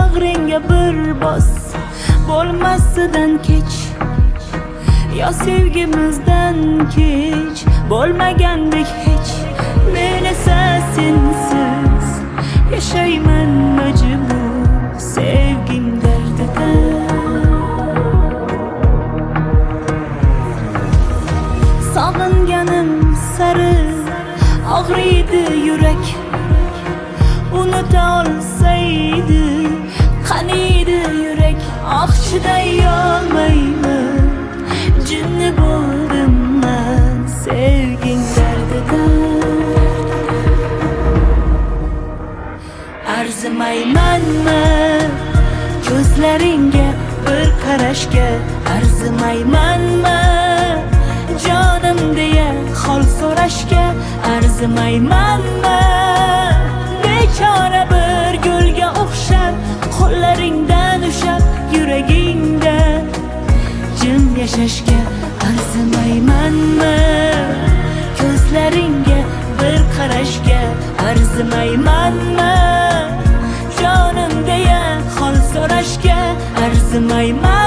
bag'ringga bir bos, bo'lmasidan kech. Yo sevgimizdan kech, bo'lmagandek hech. Men esa sensiz yashayman majbur, sevging dardida. Sog'inganim sari og'riydi yurak. Unuta olsaydi qaniydi yurak. Ah, chiday olmayman, jinni bo'ldim men sevging dardida. Arzimaymanmi ko'zlaringga bir qarashga? Arzimaymanmi jonim deya hol so'rashga? Arzimaymanmi bechora bir gulga o'xshab, qo'llaringdan ushlab yuragingda jim yashashga? Arzimaymanmi ko'zlaringga bir qarashga? Arzimaymanmi jonim deya hol so'rashga? Arzimayman